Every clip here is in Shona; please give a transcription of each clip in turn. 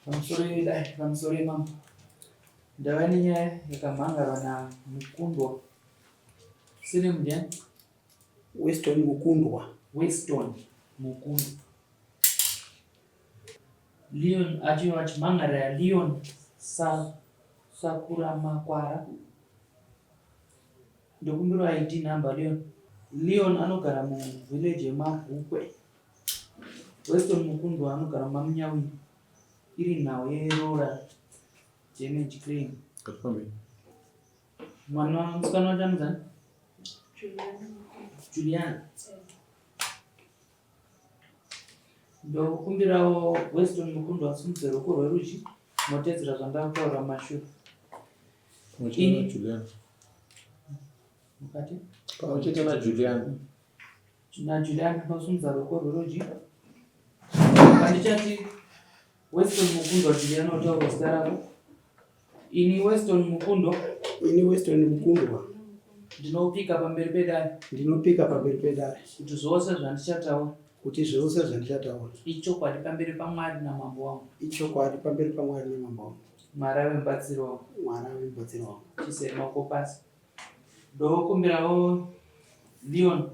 Pamusoro mama. Ndawani nyaya yakamhangarwa naMukundwa. Sine mudyan? Weston Mukundwa. Leon achimhangarira yaLeon Sakura Makwara. Ndokumbirwa ID number Leon anogara muvillage yeMabhukwe. Weston Mukundwa anogara muMamunyawi. Iri nhau yeRora damage claim. Mwana musikana wacho anozani? Juliana. Ndokumbirawo Weston Mukundwa asimudze ruoko rwerudyi motedzera zvandakutaura mumashure. Juliana. Mukati? Pauchete naJuliana. naJuliana pasimudza ruoko rwerudyi. Pandichati Weston Mukundwa Juliana utaura zita rako. Ini Weston Mukundwa. Ndinopika pamberi pedare. Kuti zvose zvandichataura. Ichokwadi pamberi paMwari naMambo wangu. Mwari ave mubatsiri wangu. Chisere maoko pasi. Ndokumbirawo Leon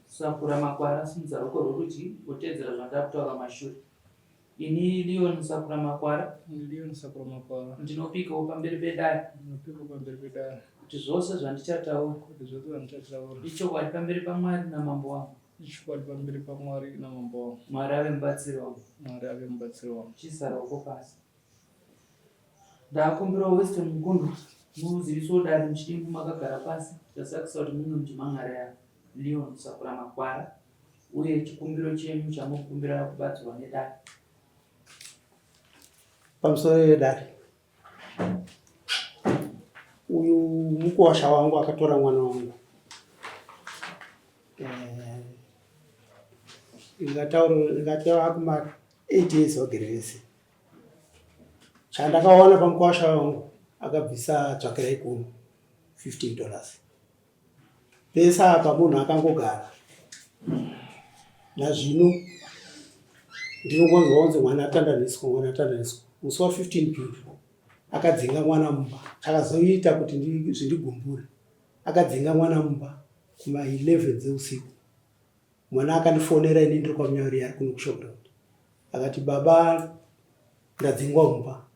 Sakura Makwara asimudza ruoko rwerudyi kutedzera zvandakutaura mumashure. Ini Leon Sakura Makwara. Ndinopikawo pamberi pedare. Kuti zvose zvandichataura. Ichokwadi pamberi paMwari naMambo wangu. Mwari ave mubatsiri wangu. Chisara ruoko pasi. Ndakumbirawo Weston Mukundwa muzivisewo dare muchidimbu makagara pasi. Tasakisa kuti munge muchimhangarira Leon Sakura Makwara. Uye chikumbiro chenyu chamukumbira kubatsirwa nedare. Pamusoro pedare. Uyu mukuwasha wangu akatora mwana wangu. Ingataura kuma 8 years wagere vese. Chandakaona pamukuwasha wangu akabvisa tsvakira ikunu $15. Pesa apa munhu akangogara. Nazvino ndinongonzwa mwana atandaniswa. Musi wa15 June akadzinga mwana mumba. Chakazoita kuti zvirigumbure. Akadzinga mwana mumba kuma 11 dzeusiku. Mwana akandifonera ini ndiri kwaMunyauri ari kuno kuShoprite. Akati baba ndadzingwa mumba.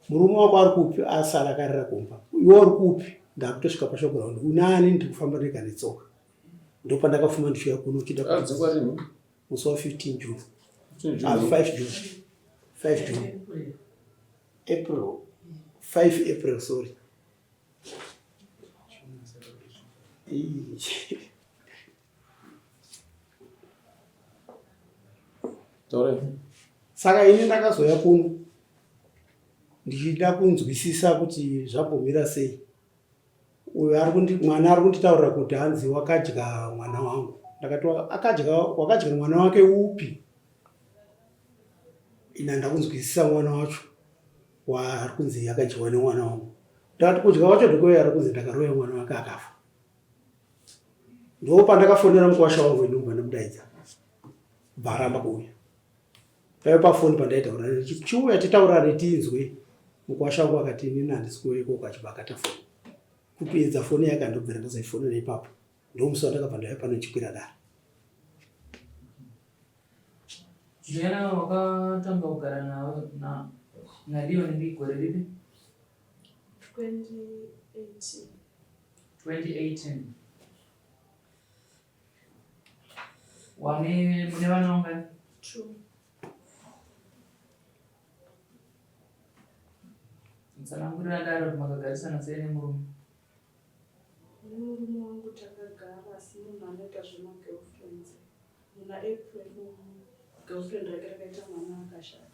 Murume wako ari kupi? Asara akarira kumba. Iwe uri kupi? Ndakutosvika paShoprite. Unani? Ndiri kufamba ndega netsoka. Ndopandakafuma ndichiuya kuno kuchida adzingwa rini? Musi wa15 June. 5 June. April. 5 April, sorry. Saka ini ndakazoya kuno ndichida kunzwisisa kuti zvambomira sei. Mwana ari kunditaurira kuti hanzi wakadya mwana wangu. Ndakati wakadya mwana wake upi? Ina ndakunzwisisa mwana wacho waari kunzi akadyiwa nemwana wangu. Ndakati kudya wacho ndikoye ari kunzi ndakaroya mwana wake akafa. Ndo pandakafonera mukuwasha wangu inumba ndamudaidza. Bharamba kuuya. Paiva pafoni pandaitaura chiuya titaurane tinzwe. Mukuwasha wangu akati ini handisi kuuya ukachibva akatafona. Kupedza foni yake andobvira ndazoifonera ipapo. Ndomusi wandakabva ndauya pano ndichikwira dare. Juliana wakatanga kugara naLeon ngegore ripi? 2018. Mune vana vangani? 2. Mutsanangurira dare kuti makagarisana sei nemurume? Nemurume wangu takagara asi munhu anoita zvemagirlfriends. Muna April girlfriend rake rakaita mwana akashata.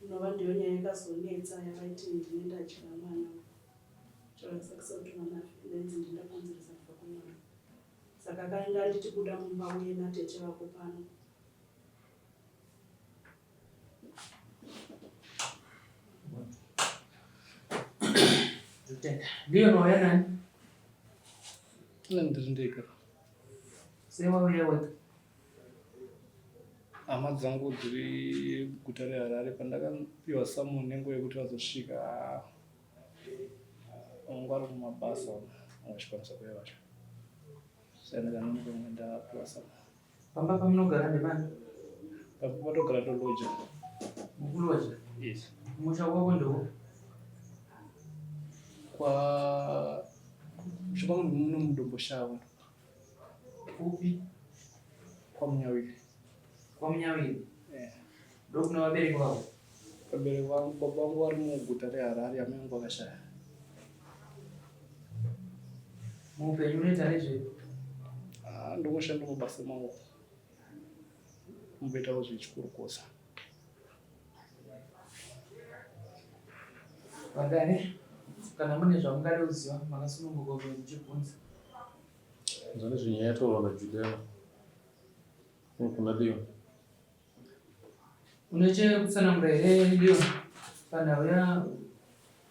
Inova ndiyo nyaya yakazonetsa yakaiti ndine ndadya mwana. Chakasakisa kuti mwana nenzi ndindakonzeresa kufa kwemwana. Saka akanga nditi buda mumba uye natete vako pano. Leon wauya nani? Ndiri ndega. Sei wauya wega? hama dzangu dziri guta reHarare pandakapiwa samu nenguva yekuti vazosvika vanga vari kumabasa vachikwanisa kuuya vacho saka ndakanonoka kunge ndapiwa samu. Pamba pamunogara ndepani? Patogara ndoloja. Mukuloja? Yes. Musha kwako ndiko? Kwa shukwangu muno mudombo shawa. Upi? Kwa Munyawiri. Kwa Munyawiri? Yeah. Ndo kuna wabereki wako? Wabereki wangu baba wangu vari muguta reHarare, amai vangu vakashaya. Muupenyu unoita nezvepi? Ndomushanda mabasa emaoko. Mumboitawo zvechikurukosa. Pagare kana mune zvamungada kuziva makasununguka kuti muchibvunza. Zvone zvinyaya yataurwa naJudea kuna Leon. Unoche kutsanangura here Leon panhau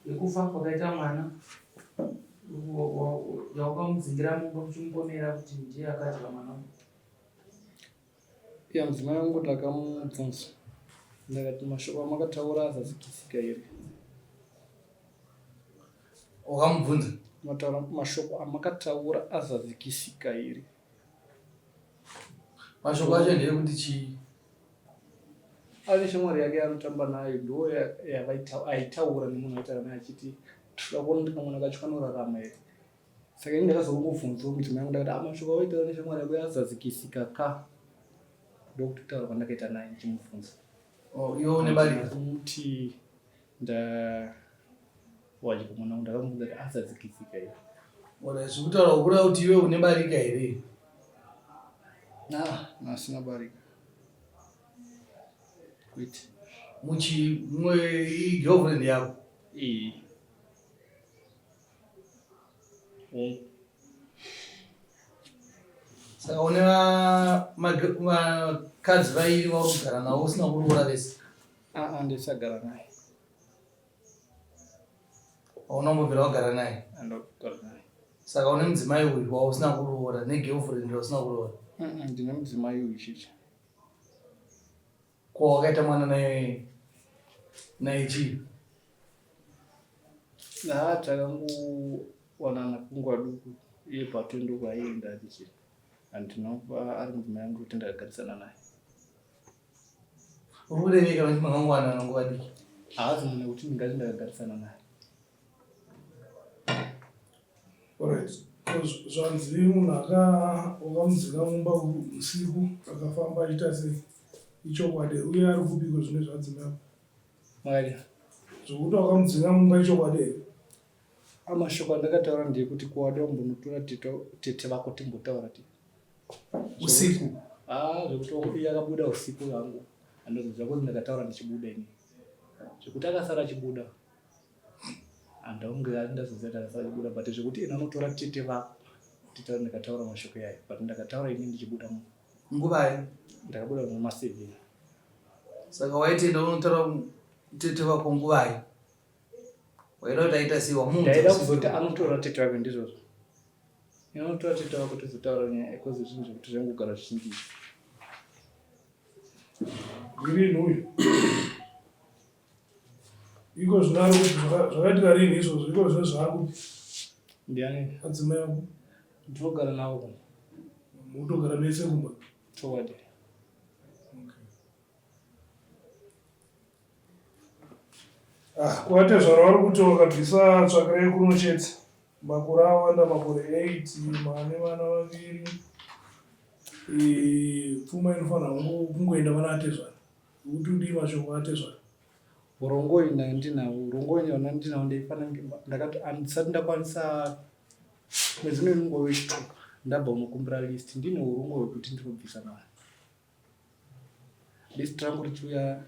yekufa kwakaita mwana yawakamuzingira mumba muchimupomera kuti ndiye akadya mwana wako? Ya mudzimai wangu ndakamubvunza ndakati mashoko amakataura azadzikisika here. Wakamubvunza? Mashoko amakataura azadzikisika here. Mashoko acho ndeyekuti chii? Ane shamwari yake anotamba nayo ndo aitaura nemunhu aitaura naye achiti toda kuona kuti kamwana kacho kanorarama here. Saka ini ndakazongobvunzawo mudzimai wangu ndakati mashoko awaitaura neshamwari yako azadzikisika ka. Ndokutaura kwandakaita naye ndichimubvunza. Iwe unebarika? Kuti wadya mwana wangu ndakamubvunza kuti azadzikisika here. Zvekutaura kuda kuti iwe unebarika here? Asina barika. Kuiti mumwe girlfriend yako? Saka une vakadzi vairi vauri kugara navo usina kuroora vese? Ndisagara naye. Haunambobvira wagara naye? Andogara naye. Saka une mudzimai uyu wausina kuroora negirlfriend wausina kuroora? Ndine mudzimai uyu chicha. Kwawakaita mwana naye chii? Takangowanana kunguva duku iye patoendoko aienda achichiri. Andinopa ari mudzimai wangu kuti ndakagarisana naye. Uri kureveka kuti makangowanana nguva diki? Haazi munhu kuti ndingati ndakagarisana naye. Alright. Zvanzi munhu wakamudzinga mumba usiku akafamba achiita sei? Ichokwadi uye ari kupiko zvine zvadzimai? Mwari. Zvokuti wakamudzinga mumba ichokwadi here? Amashoko andakataura ndekuti kuwada umbonotora tete vako timbotaura ti. Usiku? Zvekuti iye akabuda usiku yangu. Andoziva kuti ndakataura ndichibuda ini. Zvekuti akasara achibuda. Andaunge ndazoziva kuti akasara achibuda but zvekuti ina anotora tete vako titaura ndakataura mashoko yayo but ndakataura ini ndichibuda munhu. Nguvai? Ndakabuda muma7. Saka waitenda unotaura tete vako nguvai? Waida kuti aita sei wamunza? Ndaida kuzoti anotora tete vako ndizvozvo. Anotora tete vako tizotaura nyaya because zvinhu zvekuti zvangogara zvichindiita. Green uyu. Iko zvinari kuti zvakaitika rini izvozvo? Iko zvino zvaari kuti? Ndiani? Adzimai ako? Ndinogara navo. Mutogara mese kumba? Chokwadi. Kuvatezvara vari kuti wakabvisa tsvakira yekuno chete makore awanda, makore 8, mane vana vaviri, pfuma inofanira kungoenda vana atezvara. Kuti udii mashoko atezvara? Urongo ina ndinawo, urongo ina ndinawo ndeifana ndakati andisati ndakwanisa mwezi nenguva wechituka ndabva unokumbira list ndine urongo hwekuti ndinobvisa nawo. List rangu richiuya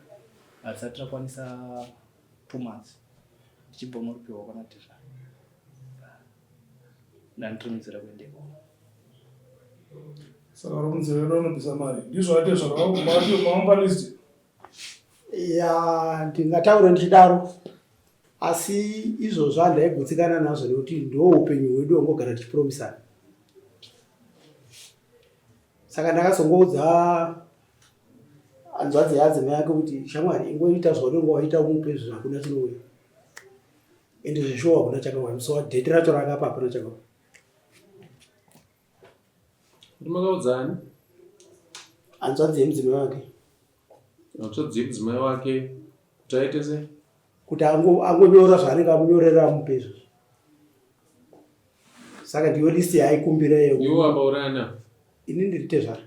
harisati rakwanisa 2 months ndichibva unoripiwa kana tezvara. Ndanditomizira kuendeko. Saka uri kunzira yedu unobvisa mari. Ndizvo atezvara maamba list? Ya ndingataura ndichidaro asi izvozvo handaigutsikana nazvo nekuti ndo upenyu hwedu hwangogara tichipromisana. Saka ndakazongoudza anzwadzi yadzime yake kuti shamwari ingoita zvaunenge waita umupe zvinhu hakuna chinouya ende zvishowa kuna chakawani so dheti racho rakapa hapana chakawani. Kuti makaudzani? Anzwadzi yemudzimai wake. Anzwadzi yemudzimai wake kuti aite sei? Kuti angonyora zvaanenge amunyorera amupe izvozvo. Saka ndiyo listi yaikumbira iyo. Iwo abaurana? Ini ndiri tezvara.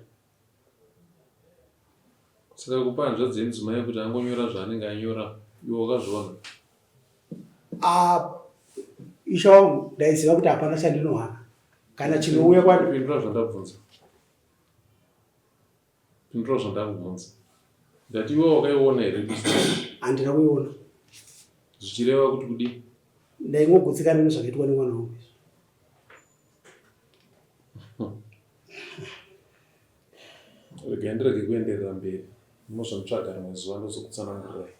Saka kupa hanzvadzi yemudzimai kuti angonyora zvaanenge anyora, iwo wakazviona? Isha wangu ndaiziva kuti hapana chandinowana. Kana chinouya kwadi. Pindura zvandabvunza. Pindura zvandakubvunza. Ndati iwe wakaiona here listi? Handina kuiona. Zvichireva kuti kudii? Ndaingogutsikana nezvakaitwa nemwana wangu. Regai ndirege kuenderera mberi. Muzvamutsvaga rimwe zuva ndozokutsanangurai.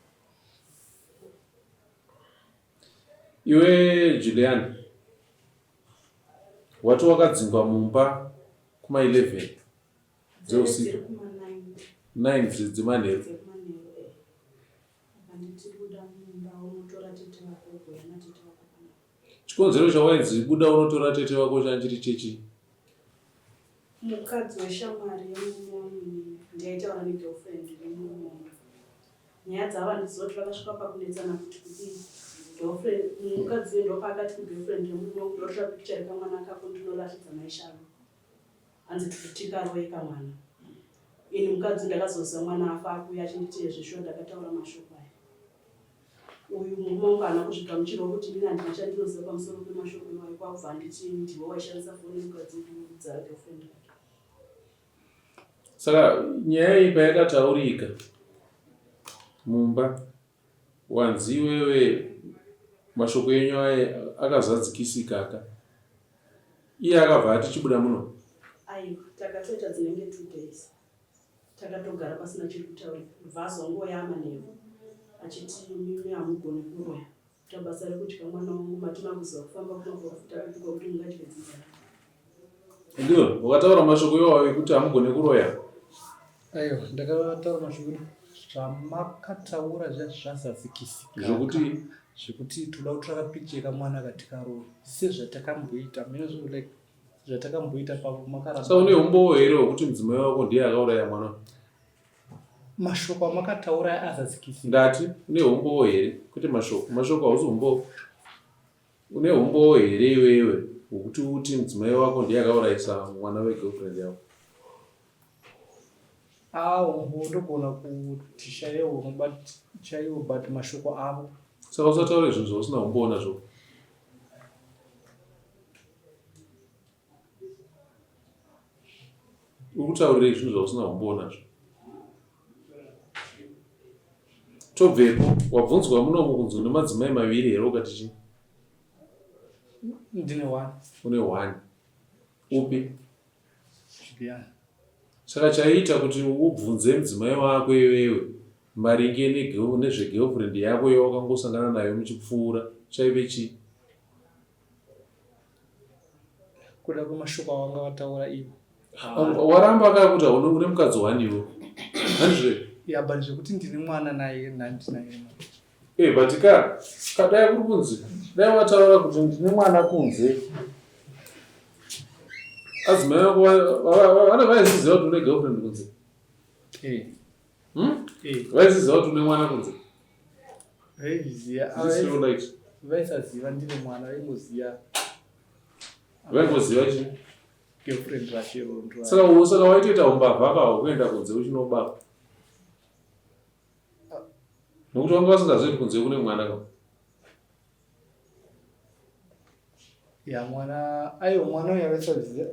Iwe Julian, wati wakadzingwa mumba kuma 11 dzeusiku. 9 dzemanheru. Chikonzero chawainzi buda unotora tete wako chanchiri chechi? Mukadzi weshamwari yemumunhu ndaitaura negirlfriend yemumunhu. Nyaya dzava ndizoti vakasvika pakunetsana kuti kudii. Girlfriend mukadzi wedu pakati kugirlfriend yemumunhu ndotora picture yekamwana kako ndinoratidza maishano. Hanzi tikatikaroweka mwana. Ini mukadzi ndakazoziva mwana afa akuya achinditi zvishuwa ndakataura mashoko aya. Uyu murume wangu haana kuzvigamuchirawo kuti ini handina chandinoziva pamusoro pemashoko iwayo kwakubva nditi ndiwe waishandisa foni mukadzi kuudza girlfriend yake. Saka nyaya iyi payakataurika mumba, wanzi iwewe mashoko enyu akazadzikisika aka. Iye akabva atichibuda muno. Aiwa, takatoita dzinenge 2 days. Takatogara pasina chiri kutaura. Vazongoyama nevo. Achiti mimi hamugoni kuroya. Tabasa rekudya mwana wangu matina kuziva kufamba kunoprofuta kutuka kuti mungadye dzidza. Ndio, wakataura mashoko iwayo ekuti hamugoni kuroya. Aiwa, ndakataura mashoko zvamakataura zvazadzikisika. Zvekuti toda kutsvaka picha yekamwana katikaro. Sezvatakamboita, mine zvatakamboita pamakara. Saka une umbowo here hwekuti mudzimai wako ndiye akauraya mwana? Mashoko amakataura azadzikisika. Ndati une umbowo here kuti mashoko hausi umbowo. Une umbowo here iwewe hwekuti uti mudzimai wako ndiye akaurayisa mwana wegirlfriend yako? Umbo ndogona kuti chaiwo but mashoko avo. Saka usataure zvinhu zvausina umbowo nazvo. Urikutaurira zvinhu zvausina umbowo nazvo. Tobvepo, wabvunzwa munomu kunzi une madzimai maviri here ukati chii? Ndine 1. Une 1. Upi? Julian. Saka chaita kuti ubvunze mudzimai wako iwewe maringe nezvegirlfriend yako yawakangosangana nayo muchipfuura chaive chii? Kuda kwemashoko awanga wataura ivo. Waramba akakuti une mukadzi 1 iwe. Handizve? But zvekuti ndine mwana naye nandinaye. But kadai kuri kunzi dai wataura kuti ndine mwana kunze. Adzimai vako vana vaiziziva kuti une girlfriend kunze? Vaiziziva kuti une mwana kunze? Vaisaziva ndine mwana, vaingoziva. Vaingoziva chii? Girlfriend rachero. Saka waitoita umbavha kawo kuenda kunze uchinobaba. Nokuti vanga vasingazivi kunze kune mwana kawo. Mwana uya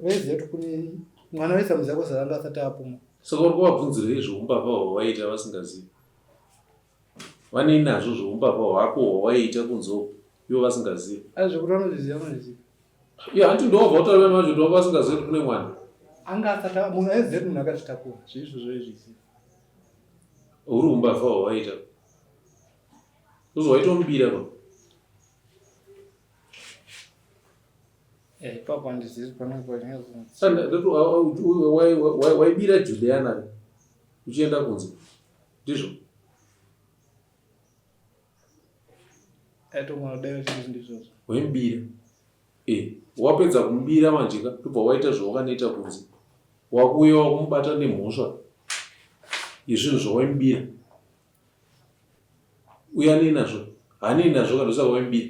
vaiziva kuti kune mwana vaisamuziva kozaranga asati apuma. Saka uri kuvabvunzirei zveumbavha hwawaita vasingazivi? Vanei nazvo zveumbavha hwako hwawaita kunze ivo vasingazivi? Zvekuti vanozviziva vanozviziva. Handiti ndobva utaura macho kuti vanga vasingazivi kuti kune mwana. Anga asati munhu aiziva kuti munhu akazvitakura zviizvozvo izviziva. Uri umbavha hwawaita. Uzwaita pa. Papa ndizizi panenge waibira Juliana uchienda kunze? ndizvo aitomwana dai vachii ndizvozvo wembira wapedza kumubira manjika ndobva waita zvawakanoita kunze wakuuya wakumubata nemhosva izvinhu zvawembira uyanei nazvo hanei nazvo kana usaka wembira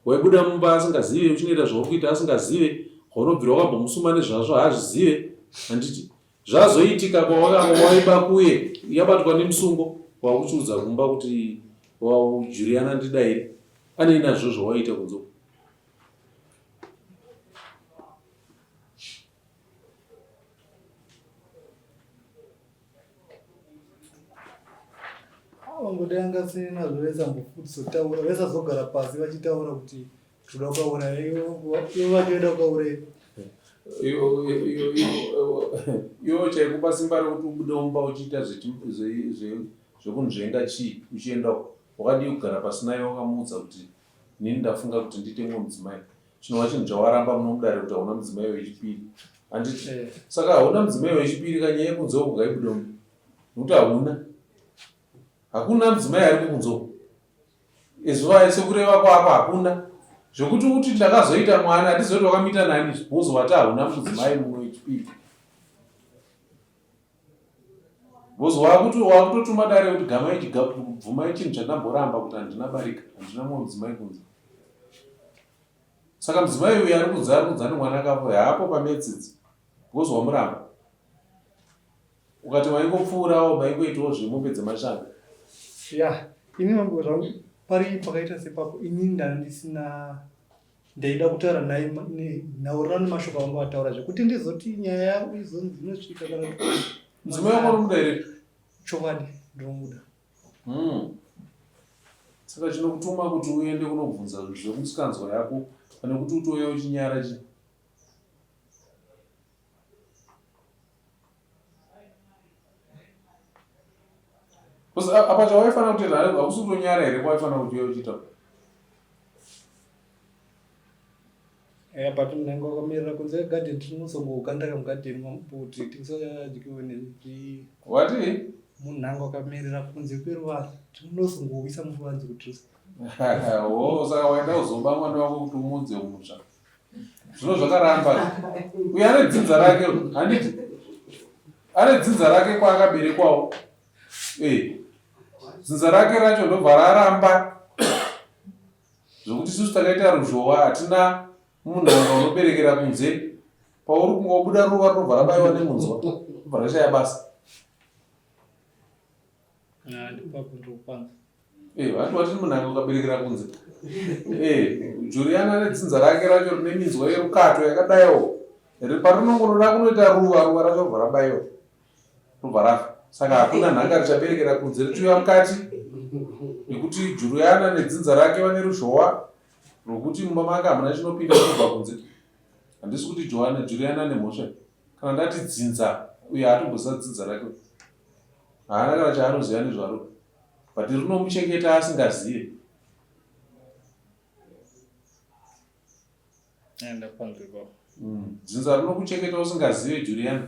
waibuda mumba asingazive uchinoita zvaurikuita asingazive waunobvira wakabva nezvazvo haazvizive handiti zvazoitika kwawaiba kuye yabatwa nemusungo wakuchiudza kumba kuti Juliana ndidaire anei nazvo zvawaita kunze vangodanga sine nazvo vesambotaura vesazogara pasi vachitaura kuti toda ukaura ivo vachoenda ukaurei iwo chaikupa simba rekuti ubude mumba uchiita zvekunhu zvainga chii uchienda wakadii kugara pasi naye wakamuudza kuti nini ndafunga kuti ndiite mumwe mudzimai chinova chinhu chawaramba munomudare kuti hauna mudzimai wechipiri handiti saka hauna mudzimai wechipiri kanyaya yekunze uku ngaibude mumba nokuti hakuna mudzimai ari kukunze izuva sekureva kwako hakuna zvokuti kuti ndakazoita mwana hatizoti wakamita nani bhuzo wati hauna mudzimai mumwe wechipiri bhuzo wakutotuma dare kuti gamai bvumai chinhu chandamboramba kuti handinabarika handina mumwe mudzimai kunze saka mudzimai uyu ari kunze nemwana akapo haapo pametsitsi bhuzo wamuramba ukati waingopfuurawo maingoitawo zvemombe dzemashanga ini mambo zvangu pari pakaita sepapo ini ndandisina ndaida kutaura naye naurira nemashoko angu ataura zvekuti ndizoti nyaya yangu izoni dzinosvika kana mudzimai wako nomudaire chokwadi ndinomuda saka chinokutuma kuti uende kunobvunza zvekusikanzwa yako pane kuti utouya uchinyara chi apa chawaifanira kutoita hakusi kutonyara here kwaifanira kuti uye uchiita but mnenge wakamirira kunze garden tinosongokandaka mugarden kuti tisadyiwe nezvi wati munhanga wakamirira kunze kweruvanze tinosongowisa muruvanze kuti saka waenda kuzoba mwana wako kuti umudze umusha zvino zvakaramba uye ane dzinza rake handiti ane dzinza rake kwaakaberekwawo dzinza rake racho ndobva raramba zvokuti isusu takaita ruzhowa hatina munhanga unoberekera kunze pauri kungobuda ruva rinobva rabayiwa nemunzwa ubva rashaya basa vati watini munhanga ukaberekera kunze Juliana nedzinza rake racho rine minzwa yerukato yakadayiwo parinongonoda kunoita ruva racho robva rabayiwa robva rafa saka hakuna nhanga richaberekera kunze richiuya mukati nekuti Juliana nedzinza rake vane ruzhowa rwokuti mumba make hamuna chinopinda kubva kunze handisi kuti Juliana nemhosva kana ndati dzinza uye hatombosa dzinza rake haana kana chaanoziva nezvaro but rinomuchengeta asingazive dzinza rinokuchengeta usingazive Juliana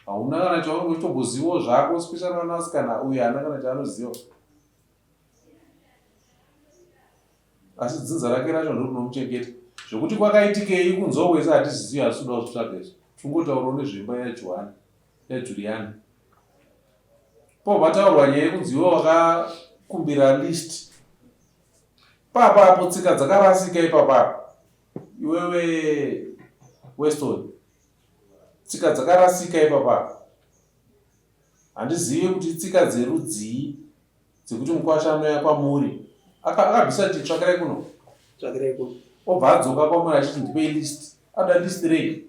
hauna kana chaunongotombozivawo zvako special vanasikana uye haana kana chaanoziva asi dzinza rake racho ndorinomuchengeta zvokuti kwakaitikei kunzowese hatizivi asi toda kuzvitsvaga izvo tingotaurawo nezvimba yaJuliana po pataurwa nyaya yekudziwa wakakumbira list papapo tsika dzakarasika ipapapo iwewe Weston tsika dzakarasika ipapapo handizivi kuti tsika dzerudzii dzekuti mukwasha anoya kwamuri akabvisa kuti tsvakirai kuno obva adzoka kwamuri achiti ndipei list ada list rei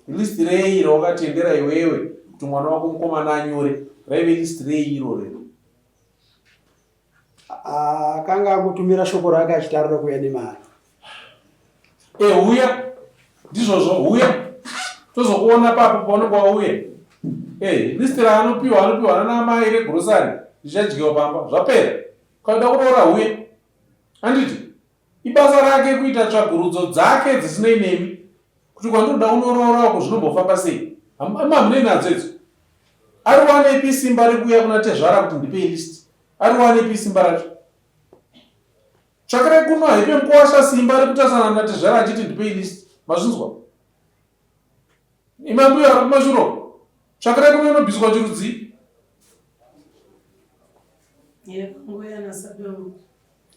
list rei rawakatendera iwewe kuti mwana wako mukomana anyore raive list rei iro rero akanga akutumira shoko rake achitarira kuuya nemari uya ndizvozvo uya tozokuona papo paunenge wauya list raanopiwa nanamai regrosari richadyiwa pamba zvapera kauda kuroora uye handiti ibasa rake kuita tsvagurudzo dzake dzisinei nemi kuti kwandoda unoroorako zvinombofamba sei hamune nadzo idzo. Ari wanepi simba rekuuya kuna Tezvara kuti ndipei list? Ari wanepi simba racho? Tsvakirai kuno haipe mukuwasha simba rekutasana naTezvara achiti ndipei list. Mazvinzwa? Imambuya ari kumashuro. Tsvakirai kuno inobviswa chirudzi.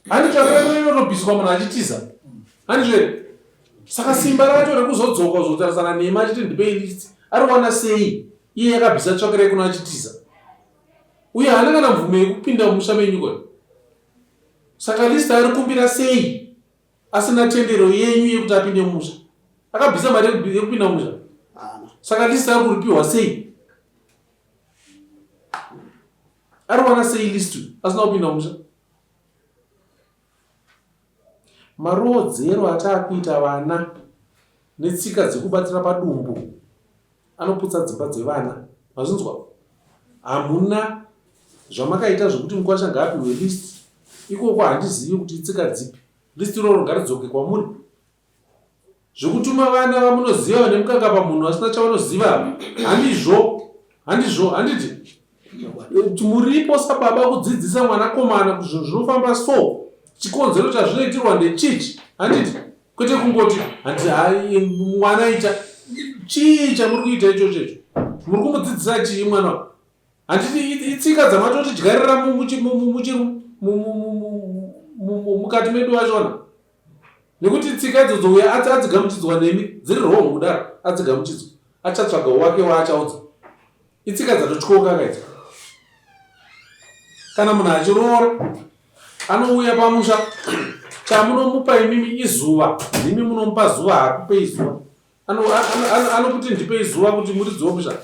Handi tsvakirai kuno inotobviswa munhu achitiza. Handizvere? Saka simba racho rekuzodzoka kuzotarisana nemi achiti ndipei list ari wana sei? Iye yakabvisa tsvakirai kuno achitiza. Uye haana kana mvumo yekupinda mumusha menyu kwe. Saka list ari kumbira sei asina tendero yenyu yekuti apinde mumusha? Akabvisa mari yekupinda mumusha. Saka list ari kuripiwa sei? Ari wana sei list asina kupinda mumusha? Marodzero ataakuita vana netsika dzekubatira padumbu anoputsa dzimba dzevana. Mazvinzwa? Hamuna zvamakaita zvokuti mukwasha ngaapiwe list. Ikoko handizivi kuti tsika dzipi. List iroro ngaridzoke kwamuri. Zvokutuma vana vamunoziva nemukaka pamunhu asina chavanoziva. Handiti. Muripo sababa kudzidzisa mwanakomana kuti zvinhu zvinofamba so. Chikonzero chazvinoitirwa ndechichi. Handiti. Kwete kungoti mwana ita chii chamuri kuita ichocho. Muri kumudzidzisa chii mwana? Handiti itsika dzamatoti dyarira mukati medu wachona. Nekuti tsika idzodzo uya adzigamuchidzwa nemi dziri wrong kudaro adzigamuchidzwa. Achatsvaga wake waachaudza. Itsika dzatotyoka kaidzi. Kana munhu achiroora anouya pamusha chamunomupa imimi izuva, nimi munomupa zuva, hakupei zuva. Anokuti ndipei zuva kuti muridzewo musha.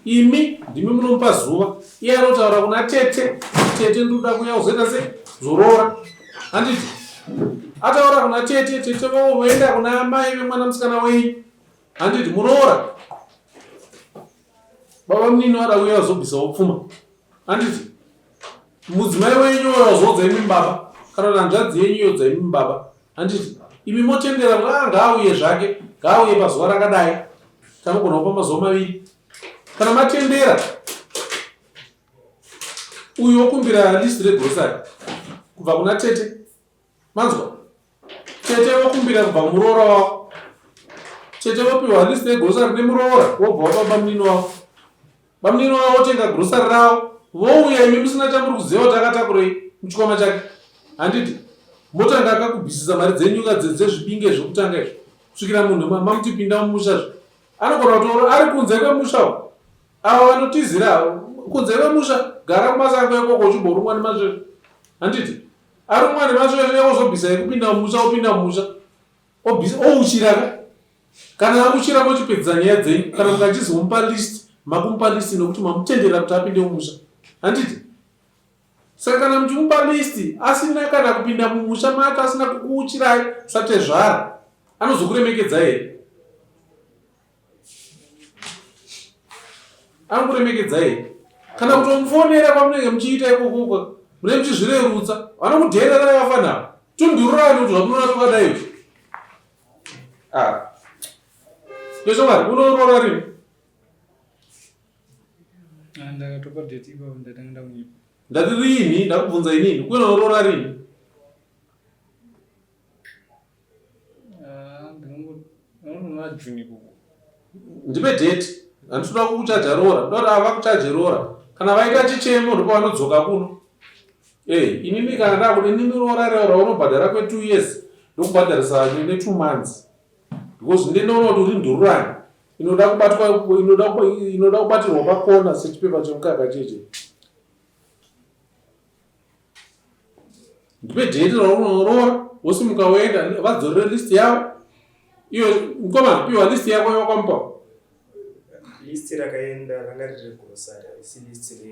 Imi ndimi munomupa zuva. Iye anotaura kuna tete ndoda kuya uzoita sei? Zorora. Handiti. Ataura kuna tete voenda kuna amai vemwana musikana wenyu. Handiti muroora. Baba munini wada kuya uzobvisawo pfuma. Handiti. Mudzimai wenyu wazodza imi baba. Kana hanzvadzi yenyu yodza imi baba. Handiti. Imi motendera ngaauye zvake, ngaauye pazuva rakadai. Tanogona kupa mazuva 2. Kana matendera uyu wokumbira list regrocery kubva kuna tete. Manzwa? Tete wokumbira kubva muroora wako. Tete wopiwa list regrocery nemuroora wobva wapa munini wako. Bamunini wako wotenga grocery ravo. Vouya imi musina chamuri kuziva kuti akatakurei muchikwama chake. Handiti. Motanga akakubvisisa mari dzenyu dzezvibinge zvokutanga izvo. Kusvikira munhu mamutipinda mumusha. Anogona kutora ari kunze kwemusha. Ava vanotizira kunze kwemusha. Gara kumasango ekoko uchiborumwa nemasvesve. Handiti. Arumwa nemasvesve ozobvisa yekupinda mumusha opinda mumusha. Ouchiraka. Kana amuchira mochipedzisa nyaya dzenyu. Kana mukachizomupa list makumupa list nokuti mamutendera kuti apinde mumusha. Handiti. Saka kana muchimupa list asina kana kupinda mumusha make asina kukuuchirai saTezvara anozokuremekedza here? Anokuremekedza here? Kana kutomufonera pamunenge muchiita ikoko munenge muchizvirerutsa vanokudherera yavafanira tundururani kuti zvamunoona tokadai. Ndoshamwari unoroora rini? Ndakatopa date ipapo ndatanga ndakunyipa. Ndati rini? Ndakubvunza inini. Kunoroora rini? Ndinongoona Juni kuko. Ndipe date. Handitoda kukuchaja roora. Ndoda ava kuchaje roora. Kana vaita chichemo ndipo vanodzoka kuno. Inini kana ndakuti inini roora unobhadhara kwe 2 years. Ndokubhadharisa ne 2 months. Because ndinoona kuti uri ndururani. Inoda kubatirwa pakona sechipepa chemukaka cheche. Ndipe date raunorora wosimuka woenda vadzorere list yavo. Iyo mukoma piwa list yako yawakamupa. List rakaenda ranga riri grocery isi list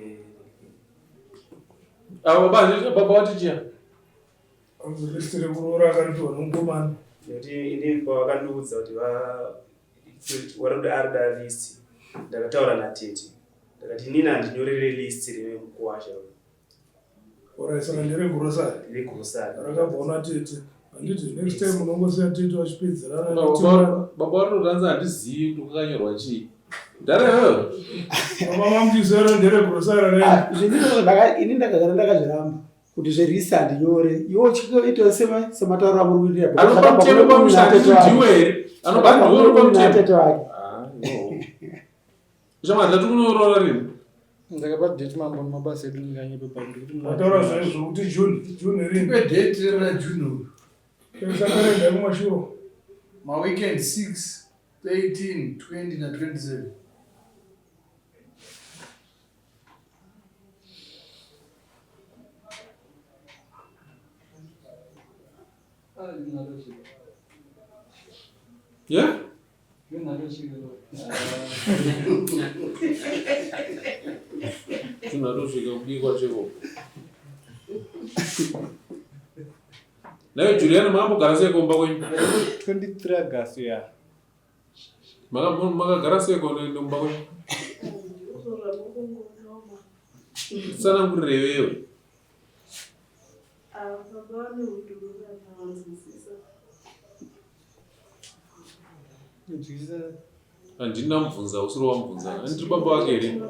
baba watichia. List rekuroora akaripiwa nomukomana. Nekuti ini pavakandiudza kuti warikuda arida list ndakataura natete ndakati inini handinyorere list remukuwasha Saka nderegrocery. Regrocery. Rakabva tete. Handiti next time unongosiya tete wachipedzerana. Baba varinoranza handizivi kuti kwakanyorwa chii. Ndare baba mamutizero nderegrosara rei ini ndakagara ndakazviramba kuti zverisi handinyore iwo chitoita sematauro amuri kuitira anopa mutemo pamushandi ndiwe here anopa ndiwe uri pamutemo atete wake chamadza tikunorora rini ndakapa date mambo mabasa edu ndinganyepe pandu kuti mataura zvaizvo kuti june rini kwedate rajune sakarenda kumashuro maweekend 6 18 20 na 27 yeah tunatosvika kubikwa cheko nayo Juliana makambogara sei kumba kwenyu 23 August ya makagara sei kumba kwenyu ndozorambokongoroma tsanangurire wewe baba vane udhuru vanavanzwisisa handina mubvunza usiri wamubvunza handiri baba wake here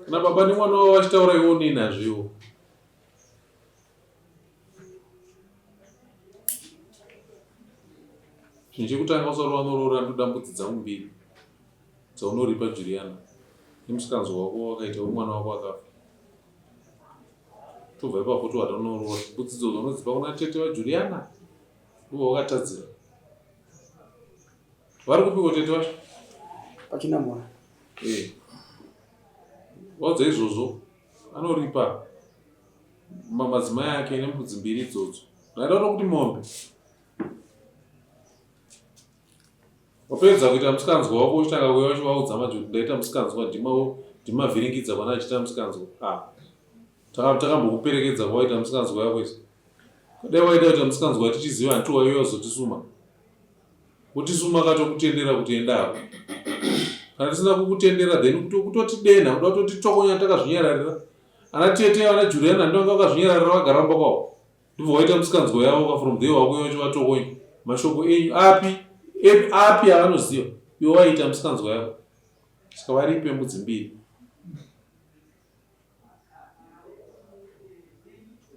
kana baba nemwana wavo vachitaura iwo nenazviwo chinhu chekutanga usari wanorora ndodambudzi dzangu mbiri dzaunoripa Juliana nemusikanzwa wako wakaita wemwana wako akafa tobva ipapo tohatanorora mbudzidzo dzaunodzipa kuna tete vaJuliana uva wakatadzira vari kupiko tete vacho pachina mwana waudza izvozvo anoripa madzimai ake nembudzi mbiri idzodzo naida kuti mombe wapedza kuita musikanzwa wako uchitanga kuya wacho waudza macho ndaita musikanzwa ndimavhiringidza kwana achiita musikanzwa takambokuperekedza kwawaita musikanzwa yako isi dai waita kuita musikanzwa tichiziva handiwa iyo wazotisuma utisuma katokutendera kutiendapo kana tisina kukutendera then kutotidena kuda kutotitokonya takazvinyararira ana tete ana Juliana ndonga vakazvinyararira vagaramba kwavo ndibva waita musikanzwa yavo from there wako yacho vatokonya mashoko enyu api avanoziva iwo waita musikanzwa yavo saka varipe mbudzi mbiri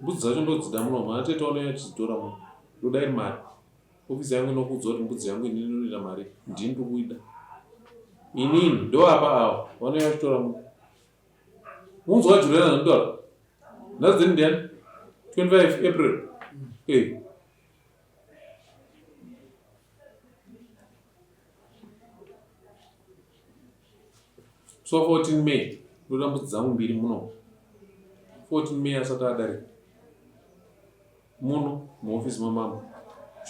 mbudzi dzacho ndodzida muno mana tete wanonya chizitora muno ndoda iri mari ofisi yangu inokuudza kuti mbudzi yangu inini inoita mari ndini ndikuida inini ndo apa avo vanonya vachitora muno munzwa waJuliana zvandotaura nhadzeni ndiani 25 April so 14 May ndoda mbudzi dzangu mbiri muno 14 May asati adarika muno muofisi mamama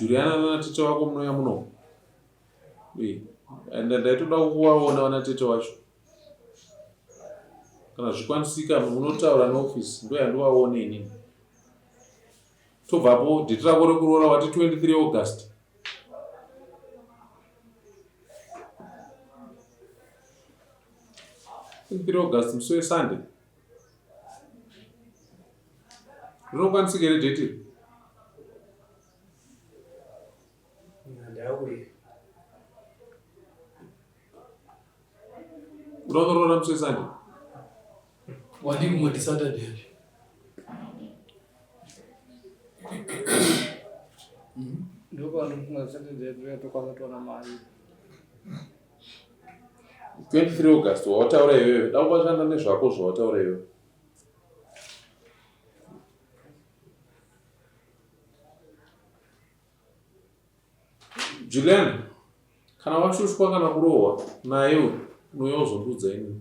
Juliana nanatete wako munoya muno and ndaitoda kuvaona vanatete wacho kana zvikwanisika munotaura neofisi ndo yandivaone inini tobvapo dheti rako rekuroora wati 23 August musi weSunday rinokwanisika here dheti iri ndauye unonorora musi weSunday wadi kumoti Saturday ndopanofunga Saturday tokwanatona mari 23 August wawataura iwewe da kupashanda nezvako zvawataura iwewe Juliana kana washushwa kana kurohwa naye unouya uzondudza inini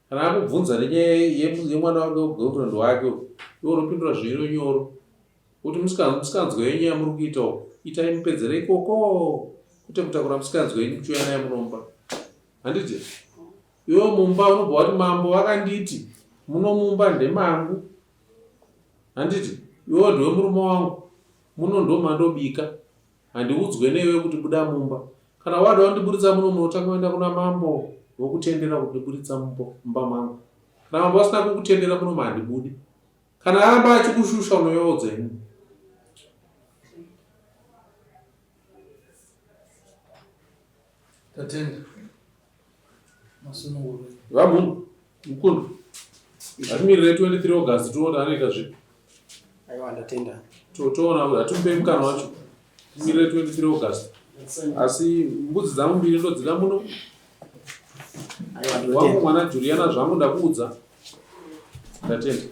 kana akubvunza nenyaya yemwana wake girlfriend wake iwe unopindura zviro nyoro kuti musikanzwa yenyu yamuri kuitawo itai mupedzere ikoko kuti kutakura musikanzwa yenyu kuchiuya naye munomba handiti iwe mumba unobva wati mambo vakanditi muno mumba ndemangu handiti iwe ndiwe murume wangu muno ndo mandobika handiudzwe newe kuti buda mumba kana wada wandiburitsa muno munotanga kuenda kuna mambo wokutendera kundiburitsa mumba mangu kana mambo asina kukutendera muno mandibudi kana aramba achikushusha unoyoodza ini tatenda Masununguru. Vamunhu mukundu atimirire 23 August toona anoita zvipi. Aiwa ndatenda. Toona kuti atimupei mukana wacho timirire 23 August. Asi mbudzi dzangu mbiri ndo dzina muno. Wangu mwana Juliana zvamuda kuudza. Ndatenda.